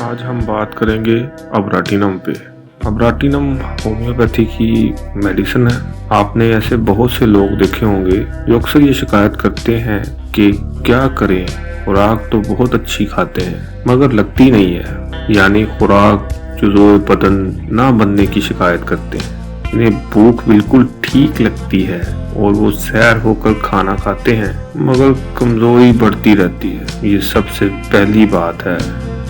आज हम बात करेंगे अब्राटिनम पे। अब्राटिनम होम्योपैथी की मेडिसिन है। आपने ऐसे बहुत से लोग देखे होंगे जो अक्सर ये शिकायत करते हैं कि क्या करें, खुराक तो बहुत अच्छी खाते हैं मगर लगती नहीं है, यानी खुराक जुज़ो बदन ना बनने की शिकायत करते हैं। इन्हें भूख बिल्कुल ठीक लगती है और वो सैर होकर खाना खाते हैं मगर कमजोरी बढ़ती रहती है। ये सबसे पहली बात है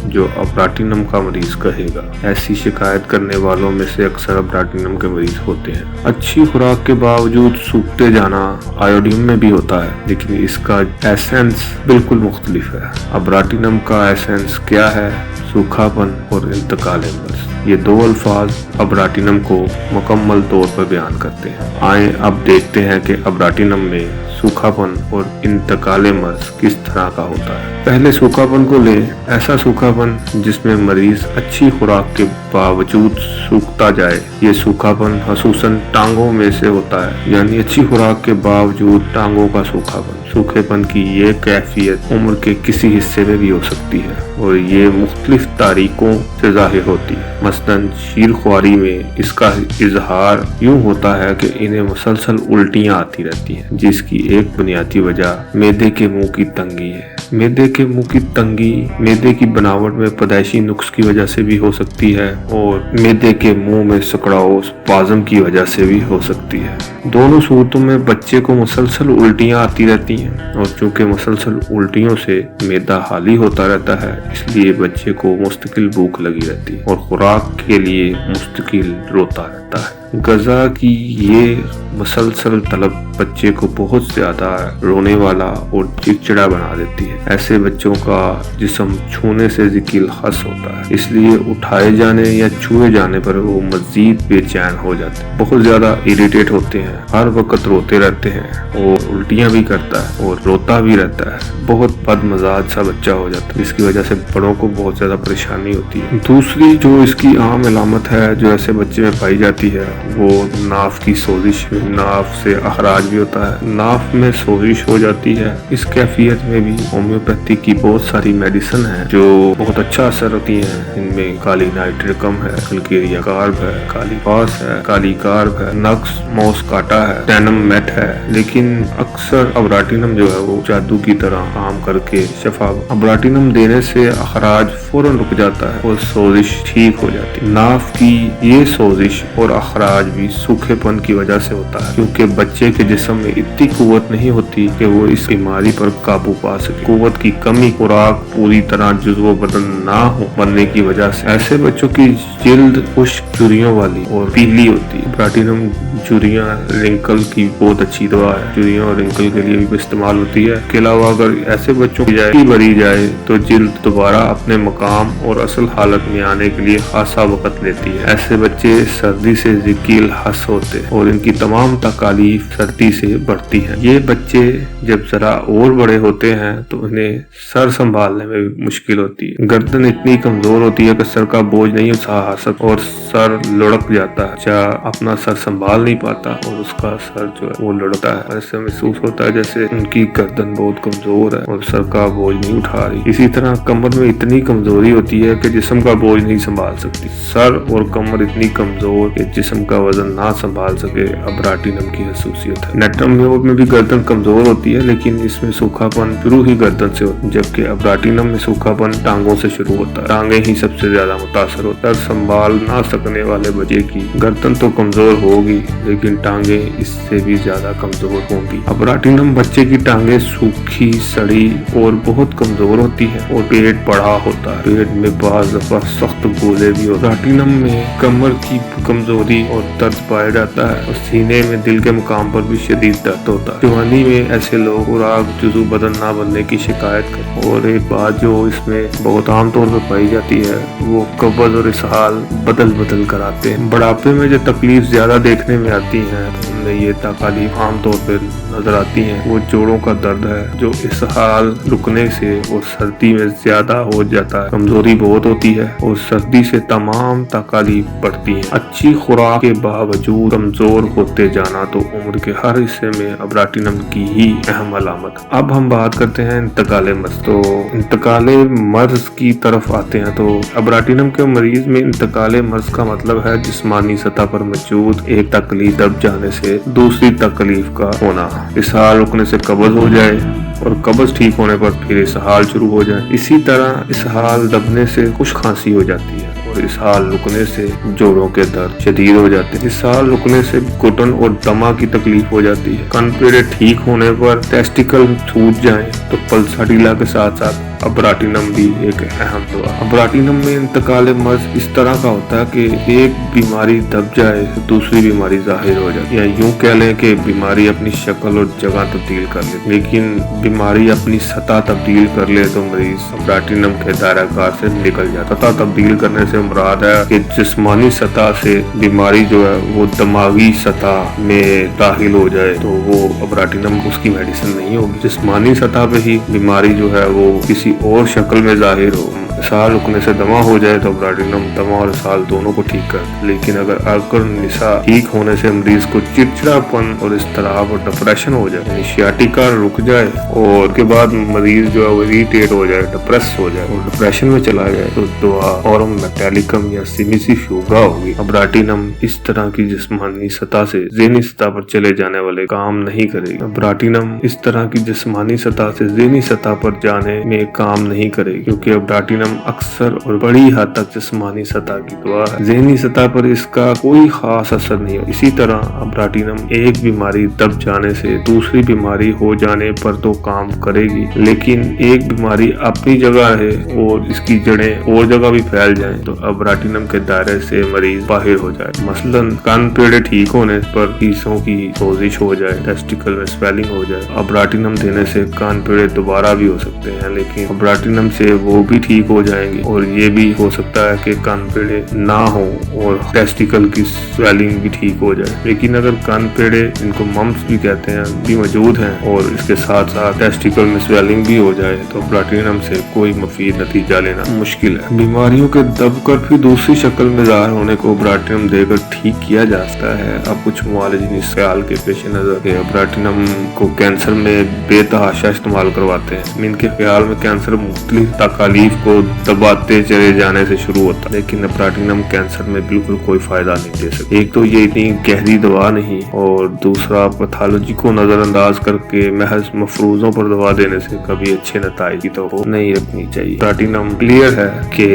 जो अब्राटिनम का मरीज कहेगा। ऐसी शिकायत करने वालों में से अक्सर अब्राटिनम के मरीज होते हैं। अच्छी खुराक के बावजूद सूखते जाना आयोडीन में भी होता है, लेकिन इसका एसेंस बिल्कुल मुख्तलिफ है। अब्राटिनम का एसेंस क्या है? सूखापन और इंतकाल मर्ज। ये दो अल्फाज अब्राटिनम को मुकम्मल तौर पर बयान करते हैं। आए अब देखते हैं कि अब्राटिनम में सूखापन और इंतकाल मर्ज किस तरह का होता है। पहले सूखापन को ले। ऐसा सूखापन जिसमें मरीज अच्छी खुराक के बावजूद सूखता जाए। ये सूखापन खसूसन टांगों में से होता है, यानी अच्छी खुराक के बावजूद टांगों का सूखापन। सूखेपन की ये कैफियत उम्र के किसी हिस्से में भी हो सकती है और ये मुख्तलिफ तारीकों से जाहिर होती है। मसलन शीरख्वारी में इसका इजहार यूं होता है कि इन्हें मुसलसल उल्टियां आती रहती हैं, जिसकी एक बुनियादी वजह मैदे के मुंह की तंगी है। मैदे के मुंह की तंगी मैदे की बनावट में पैदाइशी नुक्स की वजह से भी हो सकती है और मैदे के मुंह में सकड़ाव स्पाज़म की वजह से भी हो सकती है। दोनों सूरतों में बच्चे को मुसलसल उल्टियां आती रहती हैं और चूंकि मुसलसल उल्टियों से मैदा खाली होता रहता है, इसलिए बच्चे को मुस्तकिल भूख लगी रहती है और खुराक के लिए मुस्तकिल रोता रहता है। गज़ा की ये मुसलसल तलब बच्चे को बहुत ज्यादा रोने वाला और चिड़चिड़ा बना देती है। ऐसे बच्चों का जिस्म छूने से ज़िकिल हस होता है, इसलिए उठाए जाने या छुए जाने पर वो मजीद बेचैन हो जाते हैं, बहुत ज्यादा इरिटेट होते हैं, हर वक्त रोते रहते हैं और उल्टियां भी करता है और रोता भी रहता है। बहुत बदमजाज सा बच्चा हो जाता है, इसकी वजह से बड़ों को बहुत ज्यादा परेशानी होती है। दूसरी जो इसकी आम अलामत है जो ऐसे बच्चे में पाई जाती है वो नाफ की सोजिश। नाफ से अखराज भी होता है, नाफ में सोजिश हो जाती है। इस कैफियत में भी होम्योपैथी की बहुत सारी मेडिसिन है जो बहुत अच्छा असर होती है। इनमें काली नाइट्रिकम है, कलकेरिया कार्ब है, काली पास है, काली कार्ब है, नक्स मॉस काटा है, टैनम मेट है। लेकिन अक्सर अब्राटिनम जो है वो जादू की तरह काम करके शफा। अब्राटिनम देने से अखराज फौरन रुक जाता है और सोजिश ठीक हो जाती है। नाफ की ये सोजिश और अखराज भी सूखेपन की वजह से होता है, क्योंकि बच्चे के जिस्म में इतनी कुव्वत नहीं होती कि वो इस बीमारी पर काबू पा सके। कुव्वत की कमी, खुराक पूरी तरह जुज़्व बदन ना हो बनने की वजह से ऐसे बच्चों की जिल्द खुश्क झुर्रियों वाली और पीली होती है। अब्राटिनम झुर्रियां रिंकल की बहुत अच्छी दवा है, झुर्रियां और रिंकल के लिए भी इस्तेमाल होती है। इसके अलावा अगर ऐसे बच्चों की भरी जाए तो जिल्द दोबारा अपने मकाम और असल हालत में आने के लिए खासा वक्त लेती है। ऐसे बच्चे सर्दी से ज़िकिल हस होते और इनकी तमाम तकालीफ सर्दी से बढ़ती हैं। ये बच्चे जब जरा और बड़े होते हैं तो इन्हें सर संभालने में भी मुश्किल होती है। गर्दन इतनी कमजोर होती है कि सर का बोझ नहीं उठा सकता और सर लुढ़क जाता है। बच्चा अपना सर संभाल नहीं पाता और उसका सर जो है वो लुढ़कता है। ऐसे महसूस होता है जैसे उनकी गर्दन बहुत कमजोर है और सर का बोझ नहीं उठा रही। इसी तरह कमर में इतनी कमजोरी होती है कि जिस्म का बोझ नहीं संभाल सकती। सर और कमर इतनी कमजोर कि जिस्म का वजन ना संभाल सके, अब्राटिनम की खसूसियत है। नेट्रम में भी गर्दन कमजोर होती है, लेकिन इसमें सूखापन शुरू ही गर्दन से होता है, जबकि अब्राटिनम में सूखापन टांगों से शुरू होता है। टांगे ही सबसे ज्यादा मुतासर होता है। संभाल ना सकने वाले बच्चे की गर्दन तो कमजोर होगी, लेकिन टांगे इससे भी ज्यादा कमजोर होंगी। अब्राटिनम बच्चे की टांगे सूखी, सड़ी और बहुत कमजोर होती है और पेट बड़ा होता है। पेट में बाज़ दफा सख्त गोले भी होते हैं। अब्राटिनम में कमर की कमजोरी और दर्द पाया जाता है और सीने में दिल के मुकाम पर भी शदीद दर्द होता है। जवानी में ऐसे लोग खुराक जुज़्व बदन ना बनने की शिकायत करते। और एक बात जो इसमें बहुत आम तौर पर पाई जाती है वो कब्ज़ और इसहाल बदल कर आते हैं। बुढ़ापे में जो तकलीफ ज्यादा देखने में आती है में ये तकलीफ आम तौर पर नजर आती हैं वो जोड़ों का दर्द है, जो इसहाल रुकने से और सर्दी में ज्यादा हो जाता है। कमजोरी बहुत होती है और सर्दी से तमाम तकलीफ बढ़ती है। अच्छी खुराक के बावजूद कमजोर होते जाना तो उम्र के हर हिस्से में अब्राटिनम की ही अहम अलामत। अब हम बात करते हैं इंतकाले मर्ज। तो इंतकाले मर्ज की तरफ आते हैं तो अब्राटिनम के मरीज में इंतकाले मर्ज का मतलब है जिस्मानी सतह पर मौजूद एक तकलीफ दब जाने से दूसरी तकलीफ का होना। इसहाल रुकने से कब्ज हो जाए और कब्ज ठीक होने पर फिर इसहाल शुरू हो जाए। इसी तरह इसहाल दबने से खुश खांसी हो जाती है और इसहाल रुकने से जोड़ों के दर्द शदीद हो जाते हैं। इसहाल रुकने से घुटन और दमा की तकलीफ हो जाती है। कनपेड़े ठीक होने पर टेस्टिकल छूट जाएं तो पल्साटिला के साथ साथ अब्राटिनम भी एक अहम दवा। अब्राटिनम में इंतकाल मर्ज इस तरह का होता है कि एक बीमारी दब जाए तो दूसरी बीमारी जाहिर हो जाए, या यूं कह लें कि बीमारी अपनी शक्ल और जगह तब्दील कर ले। लेकिन बीमारी अपनी सतह तब्दील कर ले तो मरीज अब्राटिनम के दायराकार से निकल जाता। सतह तब्दील करने से मुराद है कि जिस्मानी सतह से बीमारी जो है वो दिमागी सतह में दाखिल हो जाए तो वो अब्राटिनम उसकी मेडिसिन नहीं होगी। जिस्मानी सतह पे ही बीमारी जो है वो किसी और शक्ल में जाहिर हो। इसहाल रुकने से दमा हो जाए तो अब्राटिनम दमा और इसहाल दोनों को ठीक कर। लेकिन अगर अल्कोहल निशा ठीक होने से मरीज को चिड़चिड़ापन और इस्तराब और डिप्रेशन हो जाए, यानी सियाटिका रुक जाए और के बाद मरीज जो है वो इरिटेट हो जाए, डिप्रेस हो जाए और डिप्रेशन में चला जाए तो दवा ऑरम मेटालिकम या सिमिसिफ्यूगा होगी। अब्राटिनम इस तरह की जिस्मानी सतह से ज़हनी सतह पर चले जाने वाले काम नहीं करेगी। अब्राटिनम इस तरह की जिस्मानी सतह से ज़हनी सतह पर जाने में काम नहीं करेगी, क्योंकि अब्राटिनम अक्सर और बड़ी हद तक जिस्मानी सतह की दवा है। ज़हनी सतह पर इसका कोई खास असर नहीं हो। इसी तरह अब्राटिनम एक बीमारी दब जाने से दूसरी बीमारी हो जाने पर तो काम करेगी, लेकिन एक बीमारी अपनी जगह है और इसकी जड़ें और जगह भी फैल जाएं तो अब्राटिनम के दायरे से मरीज बाहर हो जाए। मसलन कान पेड़े ठीक होने पर टीसों की सोजिश हो जाए, टेस्टिकल में स्वेलिंग हो जाए। अब्राटिनम देने से कान पेड़े दोबारा भी हो सकते हैं, लेकिन अब्राटिनम से वो भी ठीक हो जाएंगे और ये भी हो सकता है कि कान पेड़े ना हो और टेस्टिकल की स्वेलिंग भी ठीक हो जाए। लेकिन अगर कान पेड़े, इनको मम्स भी कहते हैं, भी मौजूद हैं और इसके साथ साथ टेस्टिकल में स्वेलिंग भी हो जाए तो अब्राटिनम से कोई मुफीद नतीजा लेना मुश्किल है। बीमारियों के दबकर फिर दूसरी शक्ल में ज़ाहिर होने को अब्राटिनम देकर ठीक किया जा सकता है। अब कुछ मुआलिजीन इस ख्याल के पेश नजर अब्राटिनम को कैंसर में बेतहाशा इस्तेमाल करवाते हैं। इनके ख्याल में कैंसर मुख्तलिफ तकालीफ को दबाते चले जाने से शुरू होता है, लेकिन अब्राटिनम कैंसर में बिल्कुल कोई फायदा नहीं दे सकती। एक तो ये इतनी गहरी दवा नहीं और दूसरा पैथोलॉजी को नजरअंदाज करके महज मफरूजों पर दवा देने से कभी अच्छे नताइज तो नहीं रखनी चाहिए। अब्राटिनम क्लियर है कि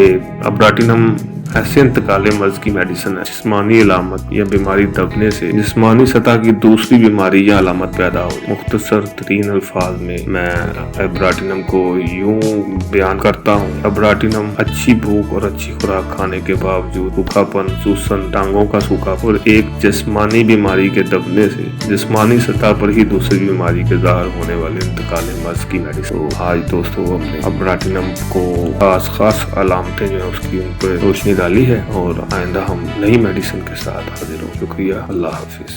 अब्राटिनम ऐसे इंतकाले मर्ज की मेडिसिन है जिस्मानी अलामत या बीमारी दबने से जिस्मानी सतह की दूसरी बीमारी या अलामत पैदा हो। मुख्तसर तरीन अल्फाज में मैं अब्राटिनम को यूं बयान करता हूँ। अब्राटिनम अच्छी भूख और अच्छी खुराक खाने के बावजूद सूखापन, सूसन, टांगों का सूखा और एक जिस्मानी बीमारी के दबने से जिस्मानी सतह पर ही दूसरी बीमारी के ज़ाहिर होने वाले इंतकाले मर्ज की मेडिसिन। आज दोस्तों हमने अब्राटिनम को खास अलामतें जो है उसकी उन पर रोशनी डाली है और आइंदा हम नई मेडिसिन के साथ हाजिर हों। शुक्रिया, अल्लाह हाफिज।